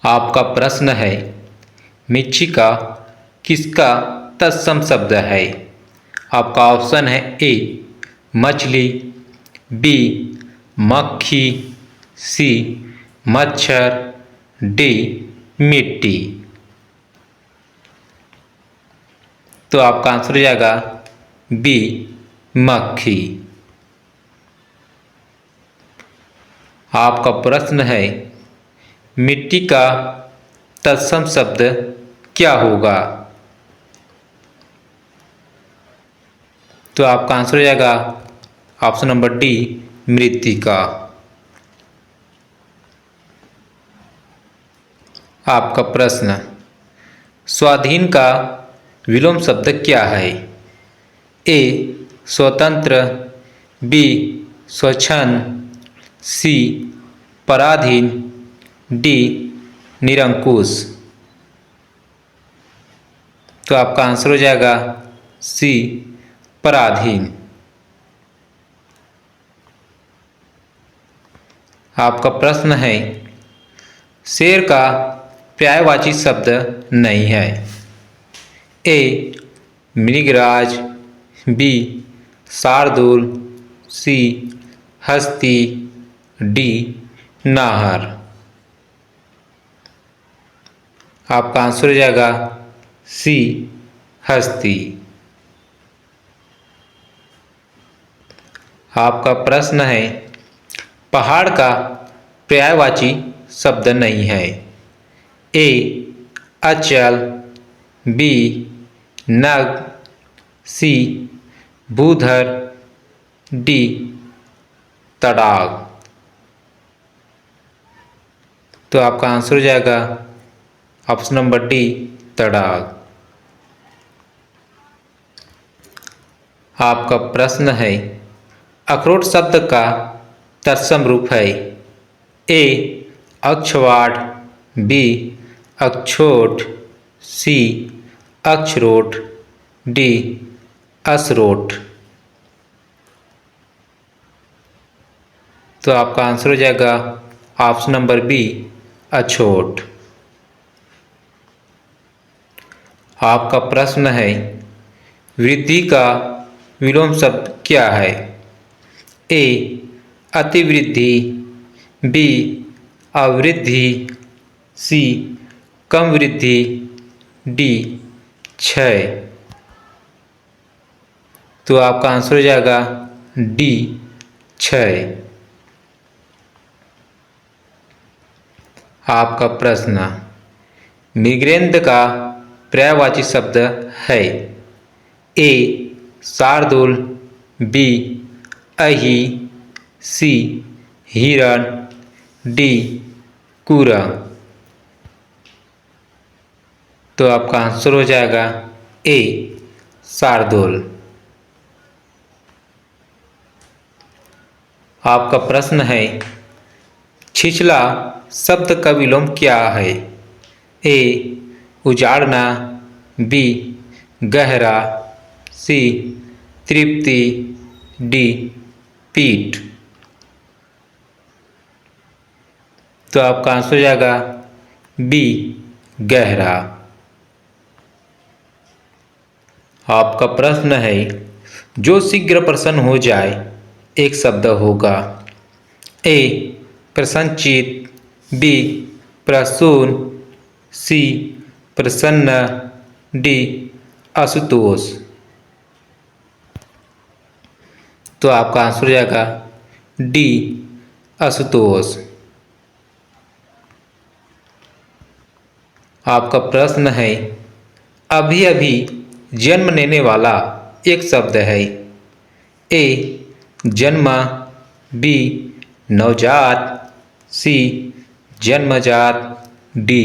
आपका प्रश्न है, मृच्छिका किसका तत्सम शब्द है? आपका ऑप्शन है ए मछली, बी मक्खी, सी मच्छर, डी मिट्टी। तो आपका आंसर हो जाएगा बी मक्खी। आपका प्रश्न है, मिट्टी का तत्सम शब्द क्या होगा? तो आपका आंसर हो जाएगा ऑप्शन नंबर डी मृत्तिका। आपका प्रश्न, स्वाधीन का विलोम शब्द क्या है? ए स्वतंत्र, बी स्वच्छंद, सी पराधीन, डी निरंकुश। तो आपका आंसर हो जाएगा सी पराधीन। आपका प्रश्न है, शेर का पर्यायवाची शब्द नहीं है। ए मृगराज, बी शार्दूल, सी हस्ती, डी नाहर। आपका आंसर हो जाएगा सी हस्ती। आपका प्रश्न है, पहाड़ का पर्यायवाची शब्द नहीं है। ए अचल, बी नग, सी भूधर, डी तड़ाग। तो आपका आंसर हो जाएगा ऑप्शन नंबर डी तड़ाग। आपका प्रश्न है, अखरोट शब्द का तत्सम रूप है। ए अक्षवाट, बी अक्षोट, सी अक्षरोट, डी असरोट। तो आपका आंसर हो जाएगा ऑप्शन नंबर बी अछोट। आपका प्रश्न है, वृद्धि का विलोम शब्द क्या है? ए अतिवृद्धि, बी अवृद्धि, सी कम वृद्धि, डी क्षय। तो आपका आंसर हो जाएगा डी क्षय। आपका प्रश्न, मृगेंद्र का पर्यायवाची शब्द है। ए शार्दूल, बी अहि, सी हिरण, डी कुरंग। तो आपका आंसर हो जाएगा ए शार्दूल। आपका प्रश्न है, छिछला शब्द का विलोम क्या है? ए उजाड़ना, बी गहरा, सी तृप्ति, डी पीठ। तो आपका आंसर हो जाएगा बी गहरा। आपका प्रश्न है, जो शीघ्र प्रसन्न हो जाए एक शब्द होगा। ए प्रसन्नचित, बी प्रसून, सी प्रसन्न, डी आशुतोष। तो आपका आंसर हो जाएगा डी आशुतोष। आपका प्रश्न है, अभी अभी जन्म लेने वाला एक शब्द है। ए जन्मा, बी नवजात, सी जन्मजात, डी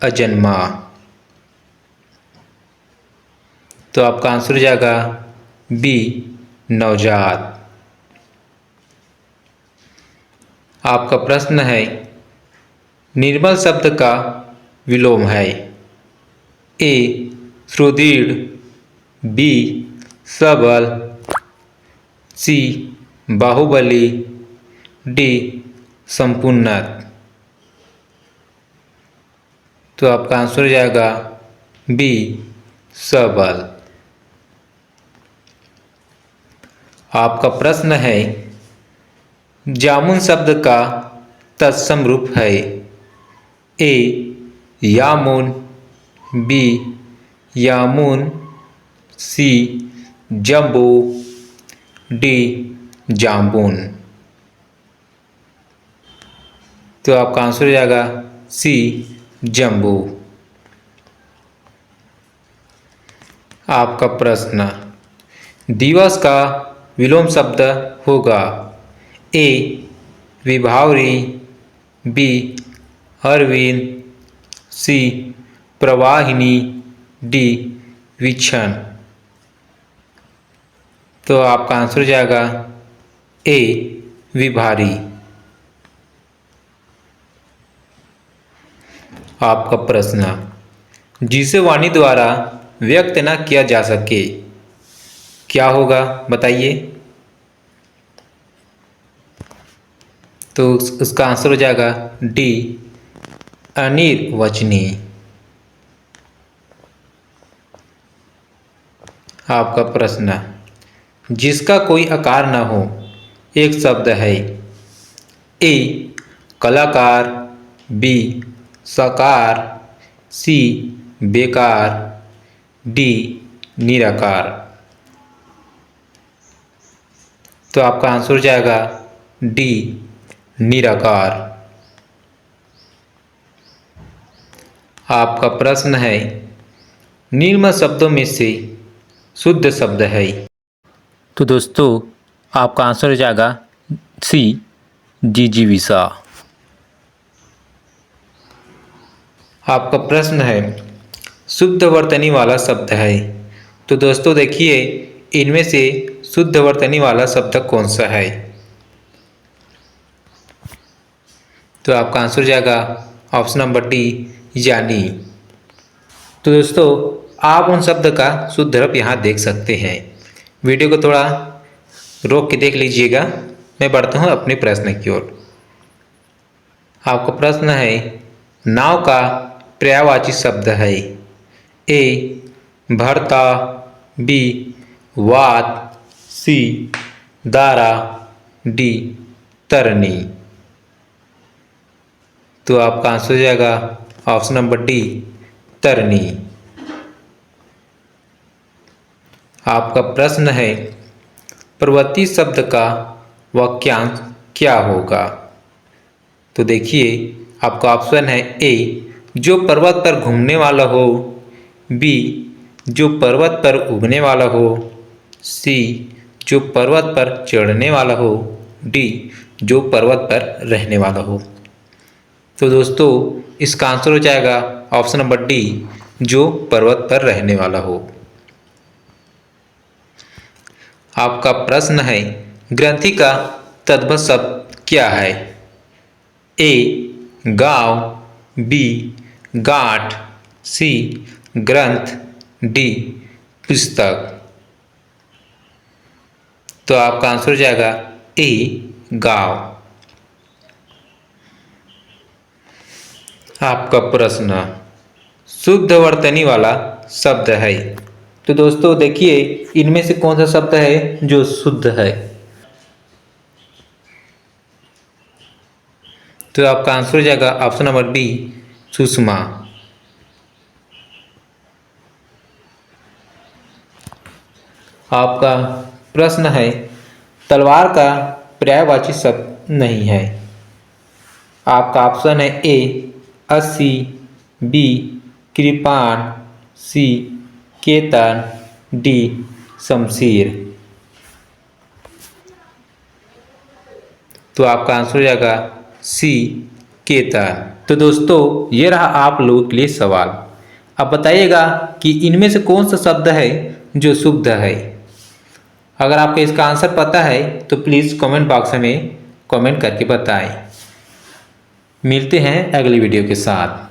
अजन्मा। तो आपका आंसर हो जाएगा बी नवजात। आपका प्रश्न है, निर्मल शब्द का विलोम है। ए सुदृढ़, बी सबल, सी बाहुबली, डी संपूर्णत। तो आपका आंसर हो जाएगा बी सबल। आपका प्रश्न है जामुन शब्द का तत्सम रूप है ए यामुन, बी यामुन, सी जम्बू, डी जामुन। तो आपका आंसर हो जाएगा सी जम्बू। आपका प्रश्न दिवस का विलोम शब्द होगा ए विभावरी, बी अरविंद, सी प्रवाहिनी, डी विक्षण। तो आपका आंसर हो जाएगा ए विभारी। आपका प्रश्न जिसे वाणी द्वारा व्यक्त न किया जा सके क्या होगा बताइए। तो उसका आंसर हो जाएगा डी अनिर्वचनीय। आपका प्रश्न जिसका कोई आकार न हो एक शब्द है ए कलाकार, बी साकार, सी बेकार, डी निराकार। तो आपका आंसर हो जाएगा डी निराकार। आपका प्रश्न है निम्न शब्दों में से शुद्ध शब्द है। तो दोस्तों आपका आंसर हो जाएगा सी जिजीविषा। आपका प्रश्न है शुद्ध वर्तनी वाला शब्द है। तो दोस्तों देखिए इनमें से शुद्ध वर्तनी वाला शब्द कौन सा है। तो आपका आंसर हो जाएगा ऑप्शन नंबर डी यानी। तो दोस्तों आप उन शब्द का शुद्ध रूप यहाँ देख सकते हैं। वीडियो को थोड़ा रोक के देख लीजिएगा। मैं बढ़ता हूँ अपने प्रश्न की ओर। आपका प्रश्न है नाव का पर्यायवाची शब्द है ए भरता, बी वात, सी दारा, डी तरनी। तो आपका आंसर हो जाएगा ऑप्शन नंबर डी तरनी। आपका प्रश्न है पर्वतीय शब्द का वाक्यांश क्या होगा। तो देखिए आपका ऑप्शन है ए जो पर्वत पर घूमने वाला हो, बी जो पर्वत पर उगने वाला हो, सी जो पर्वत पर चढ़ने वाला हो, डी जो पर्वत पर रहने वाला हो। तो दोस्तों इसका आंसर हो जाएगा ऑप्शन नंबर डी जो पर्वत पर रहने वाला हो। आपका प्रश्न है ग्रंथि का तद्भव शब्द क्या है ए गांव, बी गांठ, सी ग्रंथ, डी पुस्तक। तो आपका आंसर हो जाएगा ए गांव। आपका प्रश्न शुद्ध वर्तनी वाला शब्द है। तो दोस्तों देखिए इनमें से कौन सा शब्द है जो शुद्ध है। तो आपका आंसर हो जाएगा ऑप्शन नंबर बी सुषमा। आपका प्रश्न है तलवार का पर्यायवाची शब्द नहीं है। आपका ऑप्शन है ए अस्सी, बी कृपाण, सी केतन, डी शमशीर। तो आपका आंसर हो जाएगा सी केतन। तो दोस्तों ये रहा आप लोगों के लिए सवाल। अब बताइएगा कि इनमें से कौन सा शब्द है जो शुद्ध है। अगर आपको इसका आंसर पता है तो प्लीज़ कमेंट बॉक्स में कमेंट करके बताएं। मिलते हैं अगली वीडियो के साथ।